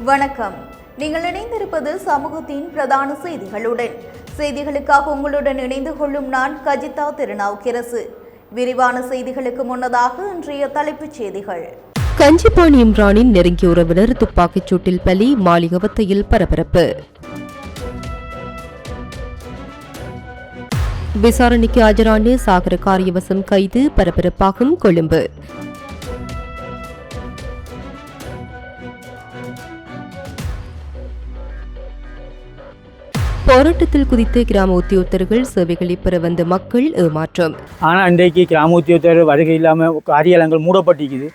வணக்கம். நீங்கள் இணைந்திருப்பது சமூகத்தின் பிரதான செய்திகளுடன். செய்திகளுக்காக உங்களுடன் இணைந்து கொள்ளும் நான் கஜிதா திருநாவுக்கரசு. விரிவான செய்திகளுக்கு முன்னதாக இன்றைய தலைப்புச் செய்திகள். கஞ்சிபாணி இம்ரானின் நெருங்கிய உறவினர் துப்பாக்கிச் சூட்டில் பலி, மாளிகவத்தையில் பரபரப்பு. விசாரணைக்கு ஆஜரான சாகர காரியவசம் கைது, பரபரப்பாகும் கொழும்பு. போராட்டத்தில் குதித்து கிராம உத்தியோகத்தர்கள் சேவைகளை பெற வந்த மக்கள் ஏமாற்றம். ஆனால் இன்றைக்கு கிராம உத்தியோகத்தர் வருகை இல்லாமல் காரியாலயங்கள் மூடப்பட்டிருக்குது.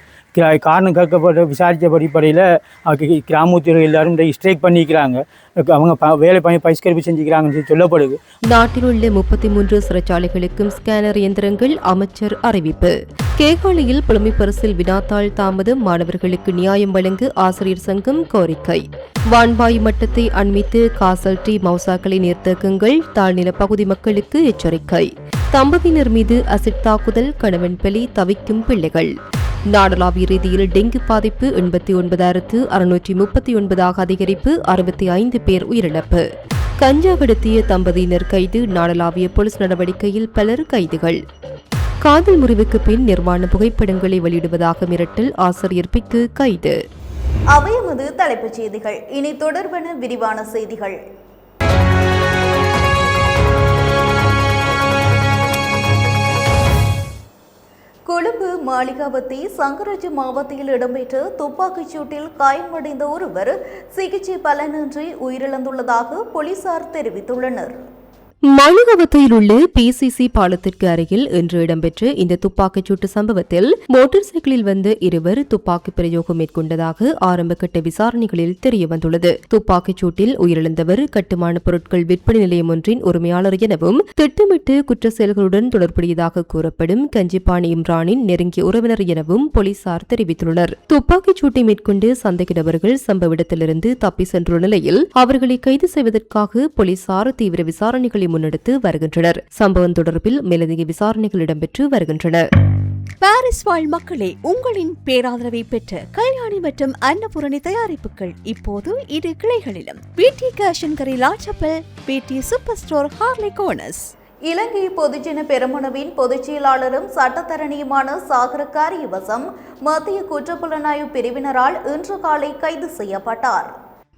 காரணம் கேட்கப்பட்ட விசாரித்த அடிப்படையில் கிராம உத்தியோகர்கள் எல்லாரும் ஸ்ட்ரைக் பண்ணிக்கிறாங்க. அவங்க வேலை பண்ணி பரிஷ்கரிப்பு செஞ்சுக்கிறாங்கன்னு சொல்லப்படுது. நாட்டில் உள்ள 33 சிறைச்சாலைகளுக்கும் ஸ்கேனர் இயந்திரங்கள், அமைச்சர் அறிவிப்பு. கேகாலையில் புலமை பரிசில் வினாத்தாள் தாமதம், மாணவர்களுக்கு நியாயம் வழங்க ஆசிரியர் சங்கம் கோரிக்கை. வான்வாயு மட்டத்தை அண்மித்து காசல் டி மவுசாக்களை நீர்த்தேக்குங்கள், தாழ்நில பகுதி மக்களுக்கு எச்சரிக்கை. தம்பதியினர் மீது அசிட் தாக்குதல், கணவன் பலி, தவிக்கும் பிள்ளைகள். நாடளாவிய ரீதியில் டெங்கு பாதிப்பு 89,639 அதிகரிப்பு, 65 பேர் உயிரிழப்பு. கஞ்சா கடத்திய தம்பதியினர் கைது, நாடளாவிய போலீஸ் நடவடிக்கையில் பலர் கைதுகள். காதல் முறிவுக்கு பின் நிர்வாண புகைப்படங்களை வெளியிடுவதாக மிரட்டல், ஆசிரியர் பிக்கு கைது. அவையமது தலைப்புச் செய்திகள். இனி தொடர்பான விரிவான செய்திகள். கொழும்பு மாளிகாவத்தி சங்கராஜ் மாவட்டத்தில் இடம்பெற்ற துப்பாக்கிச் சூட்டில் காயமடைந்த ஒருவர் சிகிச்சை பலனின்றி உயிரிழந்துள்ளதாக போலீசார் தெரிவித்துள்ளனர். மாளிகாவத்தையில் உள்ள PCC பாலத்திற்கு அருகில் இன்று இடம்பெற்ற இந்த துப்பாக்கிச்சூட்டு சம்பவத்தில் மோட்டார் சைக்கிளில் வந்த இருவர் துப்பாக்கி பிரயோகம் மேற்கொண்டதாக ஆரம்பகட்ட விசாரணைகளில் தெரியவந்துள்ளது. துப்பாக்கிச் சூட்டில் உயிரிழந்தவர் கட்டுமான பொருட்கள் விற்பனை நிலையம் ஒன்றின் உரிமையாளர் எனவும் திட்டமிட்டு குற்ற செயல்களுடன் தொடர்புடையதாக கூறப்படும் கஞ்சிபாணி இம்ரானின் நெருங்கிய உறவினர் எனவும் போலீசார் தெரிவித்துள்ளனர். துப்பாக்கிச் சூட்டை மேற்கொண்டு சந்தேக நபர்கள் சம்பவ இடத்திலிருந்து தப்பி சென்றுள்ள நிலையில் அவர்களை கைது செய்வதற்காக போலீசார் தீவிர விசாரணைகளை முன்னெடுத்து வருகின்றனர். சம்பவம் தொடர்பில் மேலதிக விசாரணைகள் இடம்பெற்று வருகின்றன. பாரிஸ் வாழ் மக்களே, உங்களின் பேராதரவை பெற்ற கல்யாணி மற்றும் அன்னபூரணி தயாரிப்புகள் இப்போது இரு கிளைகளிலும். பிடி கேஷன் கரி லாச்சப்பல், பிடி சூப்பர் ஸ்டோர், ஹார்லி கோனஸ். இலங்கை பொதுஜன பெரமுனவின் பொதுச் செயலாளரும் சட்டத்தரணியுமான சாகர காரியவசம் மத்திய குற்றப்புலனாய்வு பிரிவினரால் இன்று காலை கைது செய்யப்பட்டார்.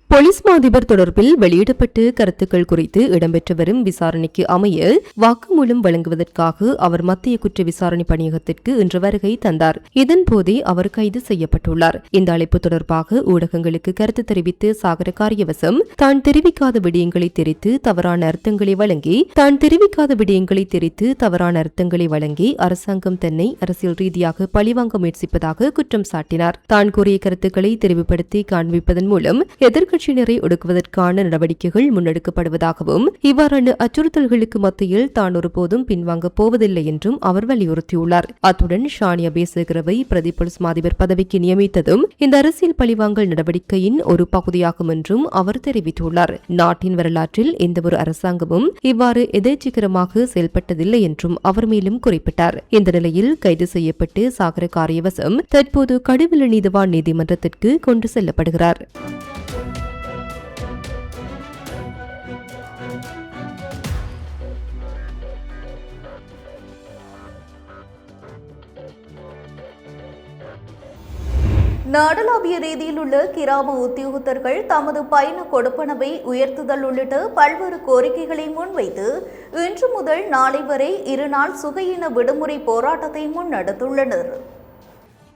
போலீஸ் மாதிபர் தொடர்பில் வெளியிடப்பட்ட கருத்துக்கள் குறித்து இடம்பெற்று வரும் விசாரணைக்கு அமைய வாக்குமூலம் வழங்குவதற்காக அவர் மத்திய குற்ற விசாரணை பணியகத்திற்கு இன்று வருகை தந்தார். இதன்போதே அவர் கைது செய்யப்பட்டுள்ளார். இந்த அழைப்பு தொடர்பாக ஊடகங்களுக்கு கருத்து தெரிவித்து சாகர காரியவசம் தான் தெரிவிக்காத விடயங்களை தெரிவித்து தவறான அர்த்தங்களை வழங்கி அரசாங்கம் தன்னை அரசியல் ரீதியாக பழிவாங்க முயற்சிப்பதாக குற்றம் சாட்டினார். தான் கூறிய கருத்துக்களை தெரிவுபடுத்தி காண்பிப்பதன் மூலம் எதிர்க்கட்சியினரை ஒடுக்குவதற்கான நடவடிக்கைகள் முன்னெடுக்கப்படுவதாகவும் இவ்வாறான அச்சுறுத்தல்களுக்கு மத்தியில் தான் ஒருபோதும் பின்வாங்கப் போவதில்லை என்றும் அவர் வலியுறுத்தியுள்ளார். அத்துடன் ஷானி அபேசகரவை பிரதி போலீஸ் மாதிபர் பதவிக்கு நியமித்ததும் இந்த அரசியல் பழிவாங்கல் நடவடிக்கையின் ஒரு பகுதியாகும் என்றும் அவர் தெரிவித்துள்ளார். நாட்டின் வரலாற்றில் எந்தவொரு அரசாங்கமும் இவ்வாறு எதேச்சிகரமாக செயல்பட்டதில்லை என்றும் அவர் மேலும் குறிப்பிட்டார். இந்த நிலையில் கைது செய்யப்பட்டு சாகர காரியவசம் தற்போது கடுவெளி நீதிவான் நீதிமன்றத்திற்கு கொண்டு செல்லப்படுகிறார். நாடளாவிய ரீதியில் உள்ள கிராம உத்தியோகத்தர்கள் தமது பயண கொடுப்பனவை உயர்த்துதல் உள்ளிட்ட பல்வேறு கோரிக்கைகளை முன்வைத்து இன்று முதல் நாளை வரை 2 நாள் சுகையின விடுமுறை போராட்டத்தை முன்னெடுத்துள்ளனர்.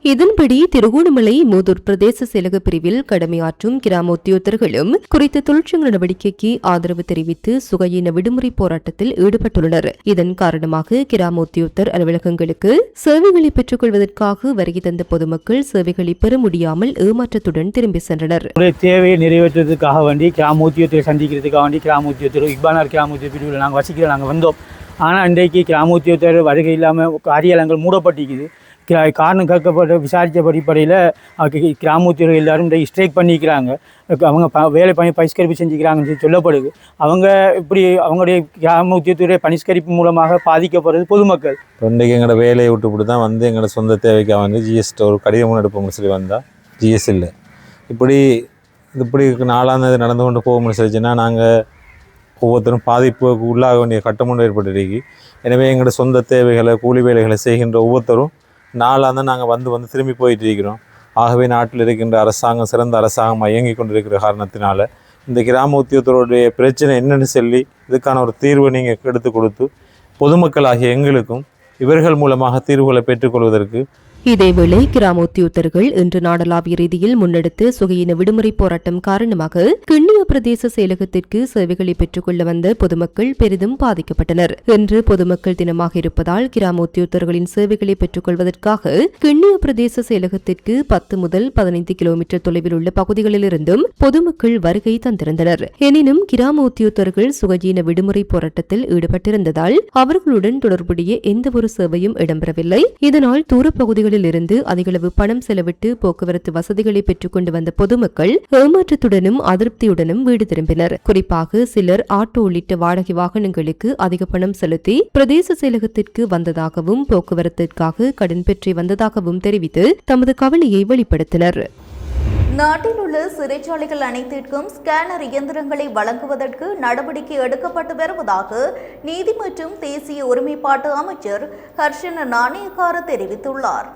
இதன்படி திருகோணமலை மூதூர் பிரதேச செயலக பிரிவில் கடமையாற்றும் கிராம உத்தியோகத்தர்களும் குறித்த தொழிற்சங்க நடவடிக்கைக்கு ஆதரவு தெரிவித்து சுகையின விடுமுறை போராட்டத்தில் ஈடுபட்டுள்ளனர். இதன் காரணமாக கிராம உத்தியோகத்தர் அலுவலகங்களுக்கு சேவைகளை பெற்றுக் கொள்வதற்காக வருகை தந்த பொதுமக்கள் சேவைகளை பெற முடியாமல் ஏமாற்றத்துடன் திரும்பி சென்றனர். தேவையை நிறைவேற்றுவதற்காக வேண்டி கிராம உத்தியோகத்தை சந்திக்கிறதுக்காக வேண்டி கிராம உத்தியோகத்தர் இக்பானார் கிராம உத்தியோக பிரிவில் நாங்கள் வசிக்கிறோம், நாங்கள் வந்தோம். ஆனால் இன்றைக்கு கிராம உத்தியோகத்தர் வருகை இல்லாமல் காரியாலயங்கள் மூடப்பட்டிருக்குது. காரணம் கேட்கப்பட்ட விசாரித்த அடிப்படையில் கிராம உத்தியோகர்கள் எல்லாரும் ஸ்ட்ரைக் பண்ணிக்கிறாங்க. அவங்க வேலை பண்ணி பரிஷ்கரிப்பு செஞ்சுக்கிறாங்கன்னு சொல்லப்படுது. அவங்க இப்படி அவங்களுடைய கிராம உத்தியோகத்துடைய பரிஷ்கரிப்பு மூலமாக பாதிக்கப்படுறது பொதுமக்கள். இன்றைக்கு எங்களோட வேலையை விட்டு தான் வந்து எங்களோட சொந்த தேவைக்காக வந்து ஜிஎஸ்டி ஒரு கடிதம் எடுப்போம்னு சொல்லி வந்தால் ஜிஎஸ் இல்லை. இப்படி இப்படி நாளாந்தது நடந்து கொண்டு போக முடிச்சுன்னா நாங்கள் ஒவ்வொருத்தரும் பாதிப்புக்கு உள்ளாக வேண்டிய கட்டம் ஏற்பட்டுருக்கு. எனவே எங்களோட சொந்த தேவைகளை கூலி வேலைகளை செய்கின்ற ஒவ்வொருத்தரும் நாளாந்தான் நாங்கள் வந்து திரும்பி போயிட்டு இருக்கிறோம். ஆகவே நாட்டில் இருக்கின்ற அரசாங்கம் சிறந்த அரசாங்கமாக இயங்கி கொண்டிருக்கிற காரணத்தினால இந்த கிராம உத்தியோகத்தருடைய பிரச்சனை என்னென்னு சொல்லி இதுக்கான ஒரு தீர்வை நீங்கள் எடுத்து கொடுத்து பொதுமக்களாகிய எங்களுக்கும் இவர்கள் மூலமாக தீர்வுகளை பெற்றுக்கொள்வதற்கு. இதேவேளை கிராம உத்தியோகத்தர்கள் இன்று நாடளாவிய ரீதியில் முன்னெடுத்த சுகையின விடுமுறை போராட்டம் காரணமாக கிண்ணியா பிரதேச செயலகத்திற்கு சேவைகளை பெற்றுக்கொள்ள வந்த பொதுமக்கள் பெரிதும் பாதிக்கப்பட்டனர். இன்று பொதுமக்கள் தினமாக இருப்பதால் கிராம உத்தியோகத்தர்களின் சேவைகளை பெற்றுக்கொள்வதற்காக கிண்ணியா பிரதேச செயலகத்திற்கு 10 முதல் 15 கிலோமீட்டர் தொலைவில் உள்ள பகுதிகளிலிருந்தும் பொதுமக்கள் வருகை தந்திருந்தனர். எனினும் கிராம உத்தியோகத்தர்கள் சுகஜீன விடுமுறை போராட்டத்தில் ஈடுபட்டிருந்ததால் அவர்களுடன் தொடர்புடைய எந்தவொரு சேவையும் இடம்பெறவில்லை. இதனால் தூரப்பகுதிகளில் இருந்து அதிகளவு பணம் செலவிட்டு போக்குவரத்து வசதிகளை பெற்றுக் கொண்டு வந்த பொதுமக்கள் ஏமாற்றத்துடனும் அதிருப்தியுடனும் வீடு திரும்பினர். குறிப்பாக சிலர் ஆட்டோ உள்ளிட்ட வாடகை வாகனங்களுக்கு அதிக பணம் செலுத்தி பிரதேச செயலகத்திற்கு வந்ததாகவும் போக்குவரத்திற்காக கடன் பெற்றி வந்ததாகவும் தெரிவித்து தமது கவலையை வெளிப்படுத்தினர். நாட்டில் உள்ள சிறைச்சாலைகள் அனைத்திற்கும் ஸ்கேனர் இயந்திரங்களை வழங்குவதற்கு நடவடிக்கை எடுக்கப்பட்டு வருவதாக நீதி மற்றும் தேசிய ஒருமைப்பாட்டு அமைச்சர் ஹர்ஷன நாணயக்கார தெரிவித்துள்ளார்.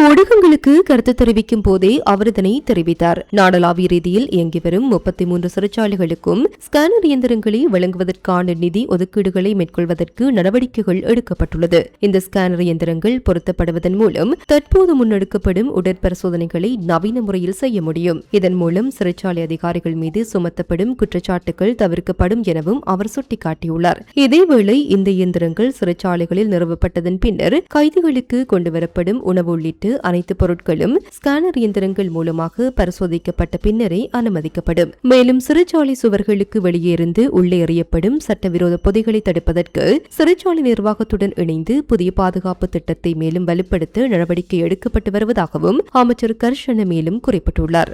ஊடகங்களுக்கு கருத்து தெரிவிக்கும் போதே அவர் இதனை தெரிவித்தார். நாடளாவிய ரீதியில் இயங்கி வரும் 33 சிறைச்சாலைகளுக்கும் ஸ்கேனர் இயந்திரங்களை வழங்குவதற்கான நிதி ஒதுக்கீடுகளை மேற்கொள்வதற்கு நடவடிக்கைகள் எடுக்கப்பட்டுள்ளது. இந்த ஸ்கேனர் இயந்திரங்கள் பொருத்தப்படுவதன் மூலம் தற்போது முன்னெடுக்கப்படும் உடற்பரிசோதனைகளை நவீன முறையில் செய்ய முடியும். இதன் மூலம் சிறைச்சாலை அதிகாரிகள் மீது சுமத்தப்படும் குற்றச்சாட்டுகள் தவிர்க்கப்படும் எனவும் அவர் சுட்டிக்காட்டியுள்ளார். இதேவேளை இந்த இயந்திரங்கள் சிறைச்சாலைகளில் நிறுவப்பட்டதன் பின்னர் கைதிகளுக்கு கொண்டுவரப்படும் உணவு உள்ளிட்ட அனைத்து பொருட்களும் ஸ்கேனர் இயந்திரங்கள் மூலமாக பரிசோதிக்கப்பட்ட பின்னரே அனுமதிக்கப்படும். மேலும் சிறைச்சாலை சுவர்களுக்கு வெளியே இருந்து உள்ளே எறியப்படும் சட்டவிரோத பொதிகளை தடுப்பதற்கு சிறைச்சாலை நிர்வாகத்துடன் இணைந்து புதிய பாதுகாப்பு திட்டத்தை மேலும் வலுப்படுத்த நடவடிக்கை எடுக்கப்பட்டு வருவதாகவும் அமைச்சர் கர்ஷன மேலும் குறிப்பிட்டுள்ளார்.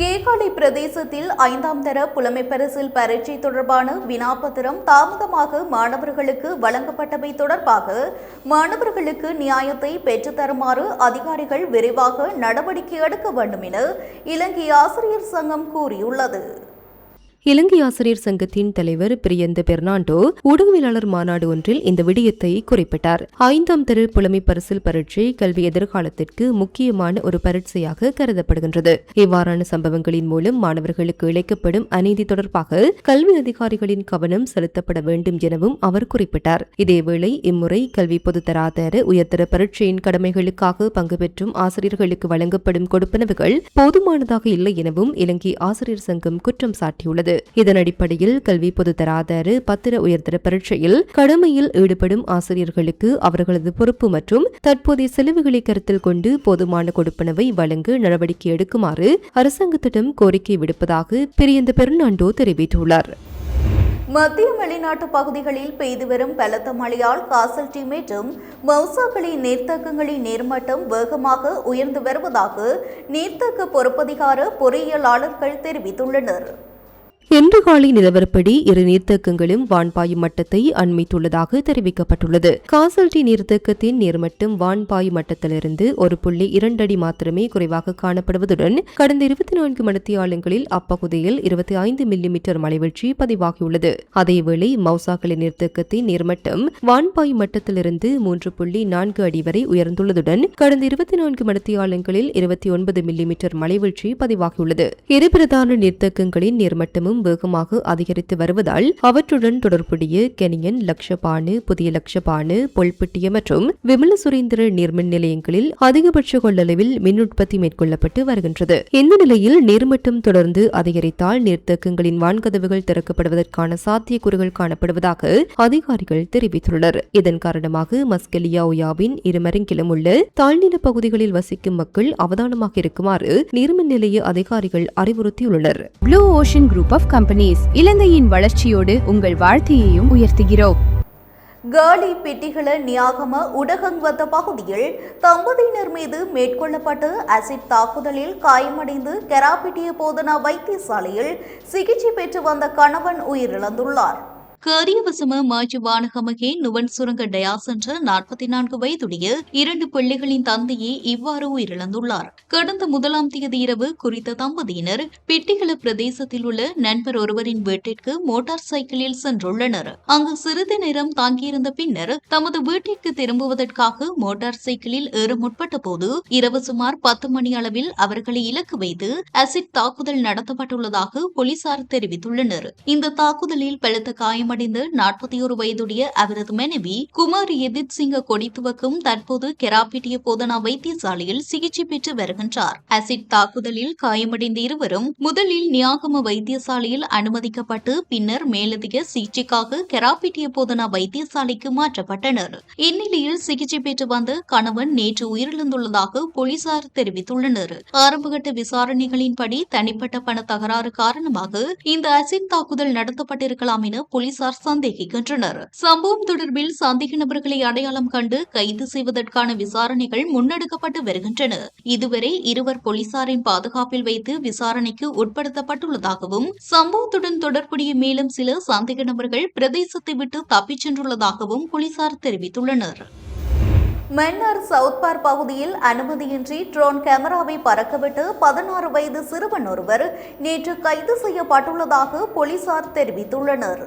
கேகாலை பிரதேசத்தில் 5ஆம் தர புலமை பரிசில் பரீட்சை தொடர்பான வினாப்பத்திரம் தாமதமாக மாணவர்களுக்கு வழங்கப்பட்டமை தொடர்பாக மாணவர்களுக்கு நியாயத்தை பெற்றுத்தருமாறு அதிகாரிகள் விரைவாக நடவடிக்கை எடுக்க வேண்டும் என இலங்கை ஆசிரியர் சங்கம் கூறியுள்ளது. இலங்கை ஆசிரியர் சங்கத்தின் தலைவர் பிரியந்த பெர்னாண்டோ ஊடகவியலாளர் மாநாடு ஒன்றில் இந்த விடயத்தை குறிப்பிட்டார். 5ஆம் தர புலமை பரிசில் பரீட்சை கல்வி எதிர்காலத்திற்கு முக்கியமான ஒரு பரீட்சையாக கருதப்படுகின்றது. இவ்வாறான சம்பவங்களின் மூலம் மாணவர்களுக்கு இழைக்கப்படும் அநீதி தொடர்பாக கல்வி அதிகாரிகளின் கவனம் செலுத்தப்பட வேண்டும் எனவும் அவர் குறிப்பிட்டார். இதேவேளை இம்முறை கல்வி பொதுத்தராதர உயர்தர பரீட்சையின் கடமைகளுக்காக பங்கு பெற்றும் ஆசிரியர்களுக்கு வழங்கப்படும் கொடுப்பனவுகள் போதுமானதாக இல்லை எனவும் இலங்கை ஆசிரியர் சங்கம் குற்றம் சாட்டியுள்ளது. இதன் அடிப்படையில் கல்வி பொதுத்தராதர பத்திர உயர்தர பரீட்சையில் கடமையில் ஈடுபடும் ஆசிரியர்களுக்கு அவர்களது பொறுப்பு மற்றும் தற்போதைய செலவுகளை கருத்தில் கொண்டு போதுமான கொடுப்பனவை வழங்க நடவடிக்கை எடுக்குமாறு அரசாங்கத்திடம் கோரிக்கை விடுப்பதாக பிரியந்த பெர்னாண்டோ தெரிவித்துள்ளார். மத்திய வெளிநாட்டு பகுதிகளில் பெய்து வரும் பலத்த மழையால் காசல்டி மற்றும் மௌசாக்களின் நீர்த்தேக்கங்களின் நீர்மட்டம் வேகமாக உயர்ந்து வருவதாக நீர்த்தேக்க பொறுப்பதிகார பொறியியலாளர்கள் தெரிவித்துள்ளனர். இன்று காலை நிலவரப்படி இரு நீர்த்தேக்கங்களும் வான்பாயும் மட்டத்தை அண்மித்துள்ளதாக தெரிவிக்கப்பட்டுள்ளது. காசல்டி நீர்த்தேக்கத்தின் நீர்மட்டம் வான்பாய் மட்டத்திலிருந்து 1.2 அடி மாத்திரமே குறைவாக காணப்படுவதுடன் கடந்த 24 மணித்தியாலங்களில் அப்பகுதியில் 25 மில்லிமீட்டர் மழைவீழ்ச்சி பதிவாகியுள்ளது. அதேவேளை மௌசாக்களி நீர்த்தேக்கத்தின் நீர்மட்டம் வான்பாய் மட்டத்திலிருந்து 3.4 அடி வரை உயர்ந்துள்ளதுடன் கடந்த 24 மணித்தியாலங்களில் 29 மில்லிமீட்டர் மழைவீழ்ச்சி பதிவாகியுள்ளது. இரு பிரதான நீர்த்தேக்கங்களின் நீர்மட்டமும் வேகமாக அதிகரித்து வருவதால் அவற்றுடன் தொடர்புடைய கெனியன், லக்ஷபானு, புதிய லக்ஷபானு, பொல்பிட்டிய மற்றும் விமல சுரேந்திர நீர்மின் நிலையங்களில் அதிகபட்ச கொள்ளளவில் மின் உற்பத்தி மேற்கொள்ளப்பட்டு வருகின்றது. இந்த நிலையில் நீர்மட்டம் தொடர்ந்து அதிகரித்தால் நீர்த்தேக்கங்களின் வான்கதவுகள் திறக்கப்படுவதற்கான சாத்தியக்கூறுகள் காணப்படுவதாக அதிகாரிகள் தெரிவித்துள்ளனர். இதன் காரணமாக மஸ்கெலியா ஒயாவின் இருமருங்கிலும் உள்ள தாழ்நில பகுதிகளில் வசிக்கும் மக்கள் அவதானமாக இருக்குமாறு நீர்மின் நிலைய அதிகாரிகள் அறிவுறுத்தியுள்ளனர். Blue ocean group of companies இலங்கையின் வளர்ச்சியோடு உங்கள் வாழ்க்கையையும் உயர்த்துகிறோம். காலி பிட்டிகள நியாகம உடகங்வத்த பகுதியில் தம்பதியினர் மீது மேற்கொள்ளப்பட்ட அசிட் தாக்குதலில் காயமடைந்து கெராபிட்டிய போதனா வைத்தியசாலையில் சிகிச்சை பெற்று வந்த கணவன் உயிரிழந்துள்ளார். காரியவசம மாஜி வானகமகே நுவன் சுரங்க டயாஸ் என்ற 44 வயதுடைய 2 பிள்ளைகளின் தந்தையே இவ்வாறு உயிரிழந்துள்ளார். கடந்த 1ஆம் தேதி இரவு குறித்த தம்பதியினர் பிட்டிகள பிரதேசத்தில் உள்ள நண்பர் ஒருவரின் வீட்டிற்கு மோட்டார் சைக்கிளில் சென்றுள்ளனர். அங்கு சிறிது நேரம் தங்கியிருந்த பின்னர் தமது வீட்டிற்கு திரும்புவதற்காக மோட்டார் சைக்கிளில் ஏற முற்பட்ட போது இரவு சுமார் 10 மணி அளவில் அவர்களை இலக்கு வைத்து அசிட் தாக்குதல் நடத்தப்பட்டுள்ளதாக போலீசார் தெரிவித்துள்ளனர். இந்த தாக்குதலில் பலத்த காயமடைந்த 41 வயதுடைய அவரது மனைவி குமாரி எதித் சிங்க கொடித்துவக்கும் தற்போது கெராப்பிட்டிய போதனா வைத்தியசாலையில் சிகிச்சை பெற்று வருகின்றார். அசிட் தாக்குதலில் காயமடைந்த இருவரும் முதலில் நியாகம வைத்தியசாலையில் அனுமதிக்கப்பட்டு பின்னர் மேலதிக சிகிச்சைக்காக கெராப்பிட்டிய போதனா வைத்தியசாலைக்கு மாற்றப்பட்டனர். இந்நிலையில் சிகிச்சை பெற்று வந்த கணவன் நேற்று உயிரிழந்துள்ளதாக போலீசார் தெரிவித்துள்ளனர். ஆரம்பகட்ட விசாரணைகளின்படி தனிப்பட்ட பண தகராறு காரணமாக இந்த அசிட் தாக்குதல் நடத்தப்பட்டிருக்கலாம் என போலீசார் சந்தேகிக்கின்றனர். சம்பவம் தொடர்பில் சந்தேக நபர்களை அடையாளம் கண்டு கைது செய்வதற்கான விசாரணைகள் முன்னெடுக்கப்பட்டு வருகின்றன. இதுவரை இருவர் போலீசாரின் பாதுகாப்பில் வைத்து விசாரணைக்கு உட்படுத்தப்பட்டுள்ளதாகவும் சம்பவத்துடன் தொடர்புடைய மேலும் சில சந்தேக நபர்கள் பிரதேசத்தை விட்டு தப்பிச் சென்றுள்ளதாகவும் போலீசார் தெரிவித்துள்ளனர். மன்னார் சவுத் பார்க் பகுதியில் அனுமதியின்றி ட்ரோன் கேமராவை பறக்கவிட்டு 16 வயது சிறுவன் ஒருவர் நேற்று கைது செய்யப்பட்டுள்ளதாக போலீசார் தெரிவித்துள்ளனர்.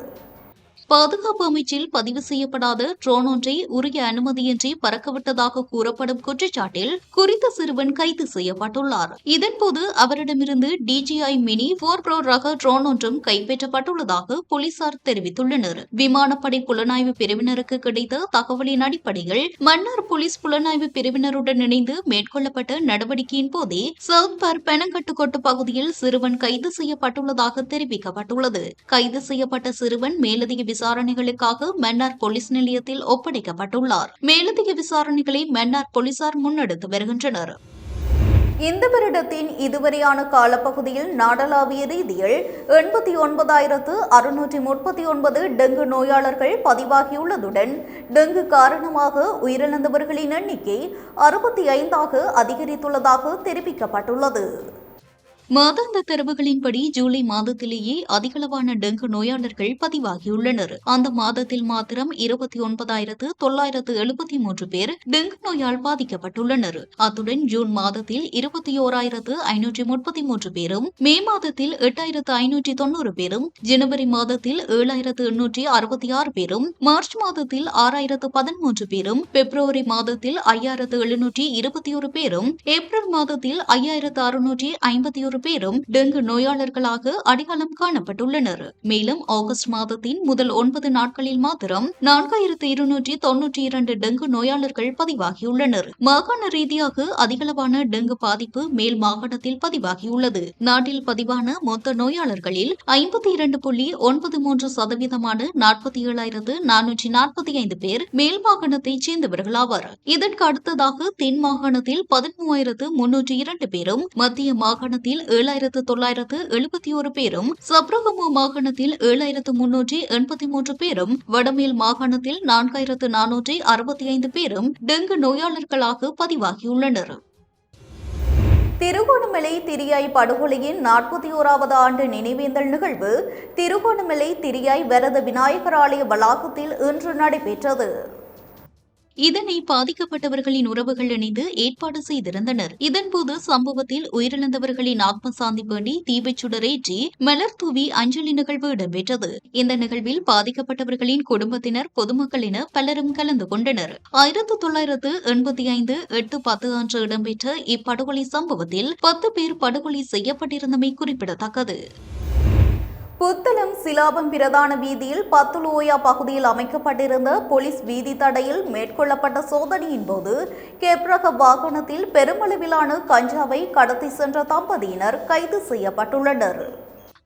பாதுகாப்பு அமைச்சில் பதிவு செய்யப்படாத ட்ரோன் ஒன்றை உரிய அனுமதியின்றி பறக்கவிட்டதாக கூறப்படும் குற்றச்சாட்டில் குறித்த சிறுவன் கைது செய்யப்பட்டுள்ளார். இதன்போது அவரிடமிருந்து DJI மினி 4 Pro ரக ட்ரோன் ஒன்றும் கைப்பற்றப்பட்டுள்ளதாக போலீசார் தெரிவித்துள்ளனர். விமானப்படை புலனாய்வு பிரிவினருக்கு கிடைத்த தகவலின் அடிப்படையில் மன்னார் போலீஸ் புலனாய்வு பிரிவினருடன் இணைந்து மேற்கொள்ளப்பட்ட நடவடிக்கையின் போதே சவுத் பார்க் பெனங்கட்டுக்கோட்டு பகுதியில் சிறுவன் கைது செய்யப்பட்டுள்ளதாக தெரிவிக்கப்பட்டுள்ளது. கைது செய்யப்பட்ட சிறுவன் மேலதிக விசாரணைகளுக்காக மன்னார் போலீஸ் நிலையத்தில் ஒப்படைக்கப்பட்டுள்ளார். மேலதிக விசாரணைகளை மன்னார் போலீசார் முன்னெடுத்து வருகின்றனர். இந்த வருடத்தின் இதுவரையான காலப்பகுதியில் நாடளாவிய ரீதியில் 89,639 டெங்கு நோயாளர்கள் பதிவாகியுள்ளதுடன் டெங்கு காரணமாக உயிரிழந்தவர்களின் எண்ணிக்கை 65ஆக அதிகரித்துள்ளதாக தெரிவிக்கப்பட்டுள்ளது. மாதாந்த தரவுகளின்படி ஜூலை மாதத்திலேயே அதிகளவான டெங்கு நோயாளர்கள் பதிவாகியுள்ளனர். அந்த மாதத்தில் மாத்திரம் 29,973 பேர் டெங்கு நோயால் பாதிக்கப்பட்டுள்ளனர். அத்துடன் ஜூன் மாதத்தில் 21,533 பேரும், மே மாதத்தில் 8,590 பேரும், ஜனவரி மாதத்தில் 7,866 பேரும், மார்ச் மாதத்தில் 6,013 பேரும், பிப்ரவரி மாதத்தில் 5,721 பேரும், ஏப்ரல் மாதத்தில் 5,651 பேரும் டெங்கு நோயாளர்களாக அடையாளம் காணப்பட்டுள்ளனர். மேலும் ஆகஸ்ட் மாதத்தின் முதல் 9 நாட்களில் மாத்திரம் 4,292 டெங்கு நோயாளர்கள் பதிவாகியுள்ளனர். மாகாண ரீதியாக அதிகளவான டெங்கு பாதிப்பு மேல் மாகாணத்தில் பதிவாகியுள்ளது. நாட்டில் பதிவான மொத்த நோயாளர்களில் 52.93% 47,445 பேர் மேல் மாகாணத்தைச் சேர்ந்தவர்களாவர். இதற்கு அடுத்ததாக தென் மாகாணத்தில் 13,302 பேரும், மத்திய மாகாணத்தில் 7,971 பேரும், சப்ரகமு மாகாணத்தில் 7,383 பேரும், வடமேல் மாகாணத்தில் 4,465 பேரும் டெங்கு நோயாளர்களாக பதிவாகியுள்ளனர். திருகோணமலை திரியாய் படுகொலையின் 41வது ஆண்டு நினைவேந்தல் நிகழ்வு திருகோணமலை திரியாய் வரத விநாயகர் ஆலய வளாகத்தில் இன்று நடைபெற்றது. இதனை பாதிக்கப்பட்டவர்களின் உறவுகள் இணைந்து ஏற்பாடு செய்திருந்தனர். இதன்போது சம்பவத்தில் உயிரிழந்தவர்களின் ஆத்ம சாந்தி வேண்டி தீபச்சுடரேற்றி மலர் தூவி அஞ்சலி நிகழ்வு இடம்பெற்றது. இந்த நிகழ்வில் பாதிக்கப்பட்டவர்களின் குடும்பத்தினர், பொதுமக்கள் என பலரும் கலந்து கொண்டனர். 1985 8/10 அன்று இடம்பெற்ற இப்படுகொலை சம்பவத்தில் 10 பேர் படுகொலை செய்யப்பட்டிருந்தமை குறிப்பிடத்தக்கது. புத்தளம் சிலாபம் பிரதான வீதியில் பத்துலோயா பகுதியில் அமைக்கப்பட்டிருந்த போலீஸ் வீதி தடையில் மேற்கொள்ளப்பட்ட சோதனையின் போது கேப்ரக வாகனத்தில் பெருமளவிலான கஞ்சாவை கடத்தி சென்ற தம்பதியினர் கைது செய்யப்பட்டுள்ளனர்.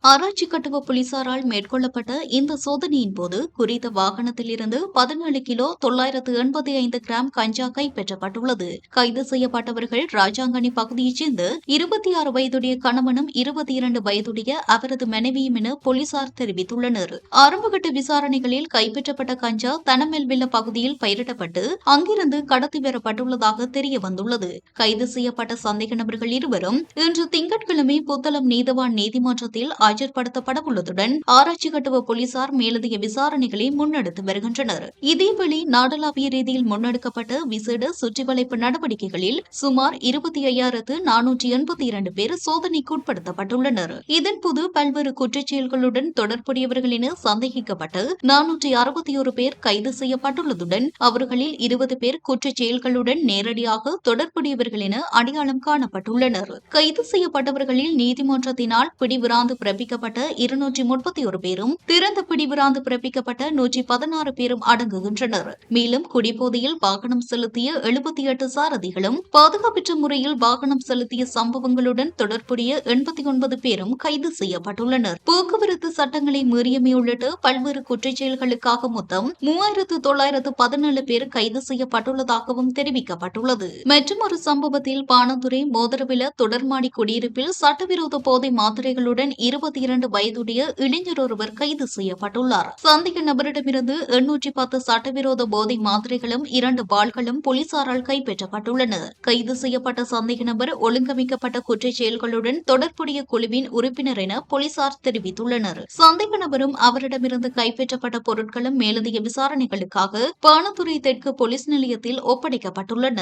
ஆராய்ச்சி கட்டுவ போலீசாரால் மேற்கொள்ளப்பட்ட இந்த சோதனையின் போது குறித்த வாகனத்தில் இருந்து 17 கிலோ 985 கிராம் கஞ்சா கைப்பற்றப்பட்டுள்ளது. கைது செய்யப்பட்டவர்கள் ராஜாங்கனி பகுதியைச் சேர்ந்த 26 வயதுடைய கணவனும் 22 வயதுடைய அவரது மனைவியும் என போலீசார் தெரிவித்துள்ளனர். ஆரம்பகட்ட விசாரணைகளில் கைப்பற்றப்பட்ட கஞ்சா தனமெல்வில்ல பகுதியில் பயிரிடப்பட்டு அங்கிருந்து கடத்தி வரப்பட்டுள்ளதாக தெரிய வந்துள்ளது. கைது செய்யப்பட்ட சந்தேக நபர்கள் இருவரும் இன்று திங்கட்கிழமை புத்தளம் நீதவான் நீதிமன்றத்தில் ஆஜர்படுத்தப்படவுள்ளதுடன் ஆராய்ச்சி கட்டுவ போலீசார் மேலதிக விசாரணைகளை முன்னெடுத்து வருகின்றனர். இதேவேளை நாடளாவிய ரீதியில் முன்னெடுக்கப்பட்ட விசேட சுற்றிவளைப்பு நடவடிக்கைகளில் சுமார் 25,482 பேர் சோதனைக்கு உட்படுத்தப்பட்டுள்ளனர். இதன்போது பல்வேறு குற்றச்செயல்களுடன் தொடர்புடையவர்கள் என சந்தேகிக்கப்பட்டு 461 பேர் கைது செய்யப்பட்டுள்ளதுடன் அவர்களில் 20 பேர் குற்றச் செயல்களுடன் நேரடியாக தொடர்புடையவர்கள் என அடையாளம் காணப்பட்டுள்ளனர். கைது செய்யப்பட்டவர்களில் நீதிமன்றத்தினால் பிடிவிராந்து பிறப்பிக்கப்பட்ட 231 பேரும் திறந்த பிடிவிராந்து பிறப்பிக்கப்பட்ட 116 பேரும் அடங்குகின்றனர். மேலும் குடிபோதையில் வாகனம் செலுத்திய 78 சாரதிகளும் பாதுகாப்பற்ற முறையில் வாகனம் செலுத்திய சம்பவங்களுடன் தொடர்புடைய 89 பேரும் கைது செய்யப்பட்டுள்ளனர். போக்குவரத்து சட்டங்களை மீறியமை உள்ளிட்ட பல்வேறு குற்றச்செயல்களுக்காக மொத்தம் 3,917 பேர் கைது செய்யப்பட்டுள்ளதாகவும் தெரிவிக்கப்பட்டுள்ளது. மற்றொரு சம்பவத்தில் பாணந்துறை மோதரவில தொடர்மாடி குடியிருப்பில் சட்டவிரோத போதை மாத்திரைகளுடன் 22 வயதுடைய இளைஞர் ஒருவர் கைது செய்யப்பட்டுள்ளார். சந்தேக நபரிடமிருந்து 810 சட்டவிரோத போதை மாத்திரைகளும் 2 வாள்களும் போலீசாரால் கைப்பற்றப்பட்டுள்ளன. கைது செய்யப்பட்ட சந்தேக நபர் ஒழுங்கமைக்கப்பட்ட குற்றச் செயல்களுடன் தொடர்புடைய குழுவின் உறுப்பினர் என போலீசார் தெரிவித்துள்ளனர். சந்தேக நபரும் அவரிடமிருந்து கைப்பற்றப்பட்ட பொருட்களும் மேலதிக விசாரணைகளுக்காக பாணந்துறை தெற்கு போலீஸ் நிலையத்தில் ஒப்படைக்கப்பட்டுள்ளன.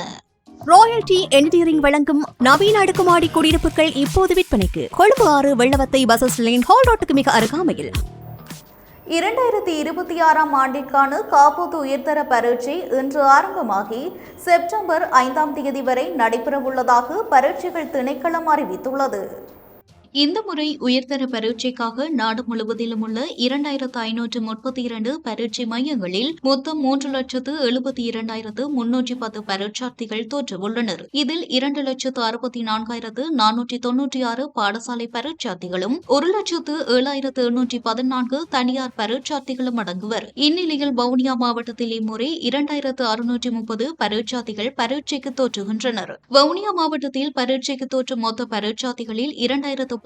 ராயல்டி என்ஜினியரிங் வழங்கும் நவீன அடுக்குமாடி குடியிருப்புகள் இப்போது விற்பனைக்கு. Colombo 6 Wellawatte bus line hall ரோட்டுக்கு மிக அருகாமையில். 2026ஆம் ஆண்டிற்கான காப்போது உயர்தர பரீட்சை இன்று ஆரம்பமாகி செப்டம்பர் 5ஆம் தேதி வரை நடைபெறவுள்ளதாக பரீட்சைகள் திணைக்களம் அறிவித்துள்ளது. இந்த முறை உயர்தர பரீட்சைக்காக நாடு முழுவதிலும் உள்ள 2,532 பரீட்சை மையங்களில் மொத்தம் 3,72,310 பரீட்சார்த்திகள் தோற்றவுள்ளனர். இதில் 2,64,496 பாடசாலை பரீட்சார்த்திகளும் 1,07,814 தனியார் பரீட்சார்த்திகளும் அடங்குவர். இந்நிலையில் வவுனியா மாவட்டத்தில் இம்முறை 2,630 பரீட்சார்த்திகள் பரீட்சைக்கு தோற்றுகின்றனர். வவுனியா மாவட்டத்தில் பரீட்சைக்கு தோற்றும் மொத்த பரீட்சார்த்திகளில் 2,018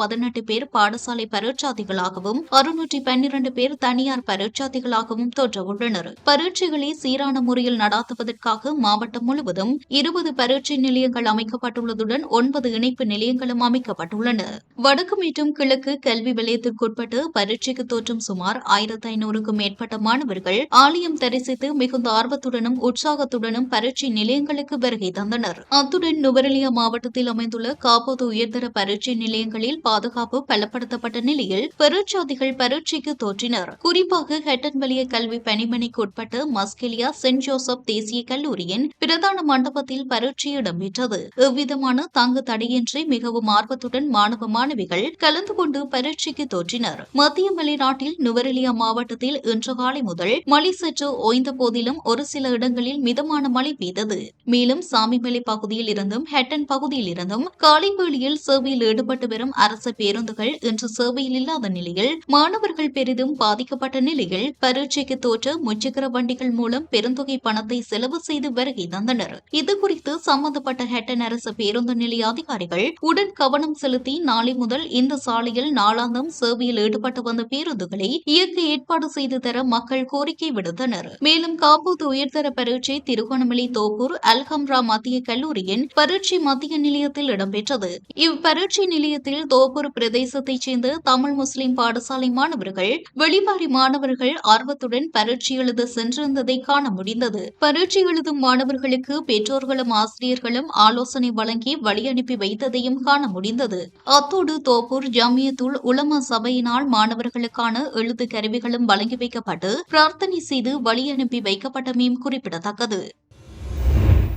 பேர் பாடசாலை பரீட்சார்த்திகளாகவும் 612 பேர் தனியார் பரீட்சார்த்திகளாகவும் தோற்றவுள்ளனர். பரீட்சைகளை சீரான முறையில் நடாத்துவதற்காக மாவட்டம் முழுவதும் 20 பரீட்சை நிலையங்கள் அமைக்கப்பட்டுள்ளதுடன் 9 இணைப்பு நிலையங்களும் அமைக்கப்பட்டுள்ளன. வடக்கு மற்றும் கிழக்கு கல்வி வலயத்திற்குட்பட்டு பரீட்சைக்கு தோற்றும் சுமார் 1,500க்கும் மேற்பட்ட மாணவர்கள் ஆலயம் தரிசித்து மிகுந்த ஆர்வத்துடனும் உற்சாகத்துடனும் பரீட்சை நிலையங்களுக்கு வருகை தந்தனர். அத்துடன் நுவரெலியா மாவட்டத்தில் அமைந்துள்ள காப்போது உயர்தர பரீட்சை நிலையங்களில் பாதுகாப்பு பலப்படுத்தப்பட்ட நிலையில் பரீட்சார்த்திகள் பரீட்சைக்கு தோற்றினர். குறிப்பாக ஹெட்டன் வலிய கல்வி பணிமனைக்கு உட்பட்ட மஸ்கெலியா சென்ட் ஜோசப் தேசிய கல்லூரியின் பிரதான மண்டபத்தில் பரீட்சை இடம்பெற்றது. எவ்விதமான தங்கு தடையின்றி மிகவும் ஆர்வத்துடன் மாணவ மாணவிகள் கலந்து கொண்டு பரீட்சைக்கு தோற்றினர். மத்திய மலைநாட்டில் நுவரெலியா மாவட்டத்தில் இன்று காலை முதல் மழை சற்று ஓய்ந்த போதிலும் ஒரு சில இடங்களில் மிதமான மழை பெய்தது. மேலும் சாமிமலை பகுதியில் இருந்தும் ஹெட்டன் பகுதியில் இருந்தும் காலை வேளையில் சேவையில் ஈடுபட்டு வரும் அரசு பேருந்துகள் இன்று சேவையில் இல்லாத நிலையில் மாணவர்கள் பெரிதும் பாதிக்கப்பட்ட நிலையில் பரீட்சைக்கு தோற்ற முச்சக்கர வண்டிகள் மூலம் பெருந்தொகை பணத்தை செலவு செய்து வருகை தந்தனர். இதுகுறித்து சம்பந்தப்பட்ட ஹெட்டன் அரசு பேருந்து நிலைய அதிகாரிகள் உடன் கவனம் செலுத்தி நாளை முதல் இந்த சாலையில் நாளாந்தம் சேவையில் ஈடுபட்டு வந்த பேருந்துகளை இயக்க ஏற்பாடு செய்து தர மக்கள் கோரிக்கை விடுத்தனர். மேலும் காப்போது உயர்தர பரீட்சை திருகோணமலை தோப்பூர் அல்ஹம்ரா மத்திய கல்லூரியின் பரீட்சை மத்திய நிலையத்தில் இடம்பெற்றது. இப்பரீட்சை நிலையத்தில் தோப்பூர் பிரதேசத்தைச் சேர்ந்த தமிழ் முஸ்லிம் பாடசாலை மாணவர்கள் வெளிவாரி மாணவர்கள் ஆர்வத்துடன் பரீட்சை எழுத சென்றிருந்ததை காண முடிந்தது. பரீட்சை எழுதும் மாணவர்களுக்கு பெற்றோர்களும் ஆசிரியர்களும் ஆலோசனை வழங்கி வழி அனுப்பி வைத்ததையும் காண முடிந்தது. அத்தோடு தோப்பூர் ஜமியத்துல் உலமா சபையினால் மாணவர்களுக்கான எழுத்து கருவிகளும் வழங்கி வைக்கப்பட்டு பிரார்த்தனை செய்து வழி அனுப்பி வைக்கப்பட்டமையும் குறிப்பிடத்தக்கது.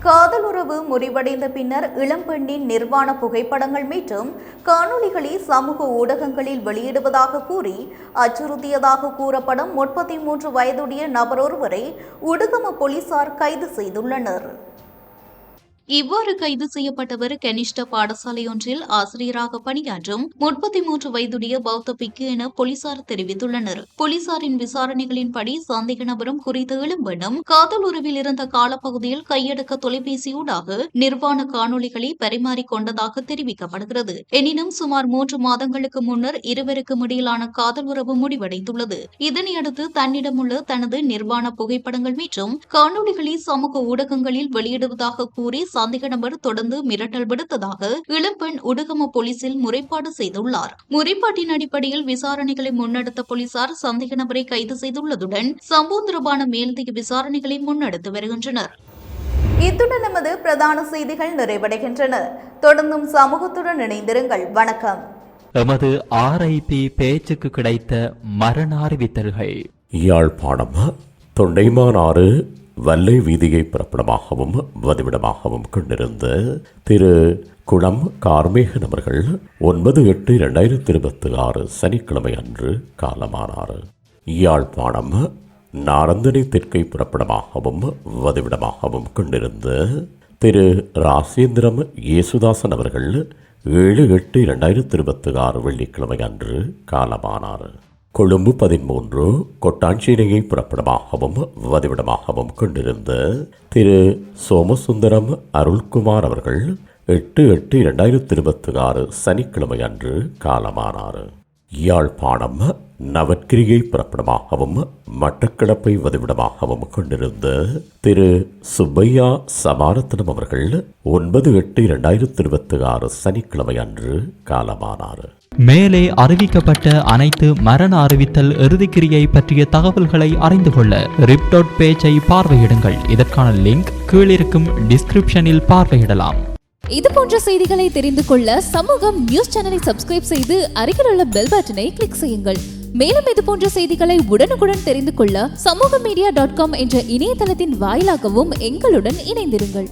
காதலுறவு முறிவடைந்த பின்னர் இளம்பெண்ணின் நிர்வாண புகைப்படங்கள் மற்றும் காணொளிகளை சமூக ஊடகங்களில் வெளியிடுவதாக கூறி அச்சுறுத்தியதாக கூறப்படும் 33 வயதுடைய நபர் ஒருவரை உடுகம போலீசார் கைது செய்துள்ளனர். இவ்வாறு கைது செய்யப்பட்டவர் கனிஷ்ட பாடசாலை ஒன்றில் ஆசிரியராக பணியாற்றும் 33 வயதுடைய பௌத்த பிக்கு என போலீசார் தெரிவித்துள்ளனர். போலீசாரின் விசாரணைகளின்படி சந்தேக நபரும் குறித்த இளம்பெண்ணும் காதல் உறவில் இருந்த காலப்பகுதியில் கையடக்க தொலைபேசியூடாக நிர்வாண காணொளிகளை பரிமாறிக்கொண்டதாக தெரிவிக்கப்படுகிறது. எனினும் சுமார் 3 மாதங்களுக்கு முன்னர் இருவருக்கும் இடையிலான காதல் உறவு முடிவடைந்துள்ளது. இதனையடுத்து தன்னிடமுள்ள தனது நிர்வாண புகைப்படங்கள் மற்றும் காணொளிகளை சமூக ஊடகங்களில் வெளியிடுவதாக கூறி சந்தேக நபர் தொடர்ந்து மிரட்டல் விடுத்ததாக இளம்பெண் உடுகம போலீசில் முறைப்பாடு செய்துள்ளார். முறைப்பாட்டின் அடிப்படையில் விசாரணைகளை முன்னெடுத்த போலீசார் சந்தேக நபரை கைது செய்துள்ளதுடன் சம்பவம் தொடர்பான மேலதிக விசாரணைகளை முன்னெடுத்து வருகின்றனர். இத்துடன் நமது பிரதான செய்திகள் நிறைவடைகின்றன. தொடர்ந்தும் சமூகத்துடன் இணைந்திருங்கள். வணக்கம். எமது RIP பேச்சுக்கு கிடைத்த மரண அறிவித்தல்கள். யாழ்ப்பாணம் தொண்டைமானாறு வல்லை வீதியை பிறப்பிடமாகவும் வதிவிடமாகவும் கொண்டிருந்த திரு குளம் கார்மேகன் அவர்கள் 9/8/2026 சனிக்கிழமை அன்று காலமானார். யாழ்ப்பாணம் நாரந்தனை தெற்கை புறப்படமாகவும் வதிவிடமாகவும் கொண்டிருந்த திரு ராசேந்திரம் இயேசுதாசன் அவர்கள் 7/8/2026 வெள்ளிக்கிழமை அன்று காலமானார். கொழும்பு 13 கொட்டாஞ்சேரியை புறப்படமாகவும் வதிவிடமாகவும் கொண்டிருந்த திரு சோமசுந்தரம் அருள்குமார் அவர்கள் 8/8/2026 சனிக்கிழமை அன்று காலமானார். யாழ்ப்பாணம் நவக்கிரியை புறப்படமாகவும் மட்டக்களப்பை வதிவிடமாகவும் கொண்டிருந்த திரு சுப்பையா சமாரத்னம் அவர்கள் 9/8/2026 சனிக்கிழமை அன்று காலமானார். மேலே அறிவிக்கப்பட்ட அனைத்து மரண அறிவித்தல் இறுதிக்கிரியை பற்றிய தகவல்களை அறிந்து கொள்ள ரிப்டோட் பேஜை பார்வையிடுங்கள். இதற்கான லிங்க் கீழிருக்கும் டிஸ்கிரிப்ஷனில் பார்வையிடலாம். இது போன்ற செய்திகளை தெரிந்து கொள்ள சமூகம் நியூஸ் சேனலை சப்ஸ்கிரைப் செய்து அருகில் உள்ள பெல் பட்டனை கிளிக் செய்யுங்கள். மேலும் இது போன்ற செய்திகளை உடனுக்குடன் தெரிந்து கொள்ள சமூகமீடியா.com என்ற இணையதளத்தின் வாயிலாகவும் எங்களுடன் இணைந்திருங்கள்.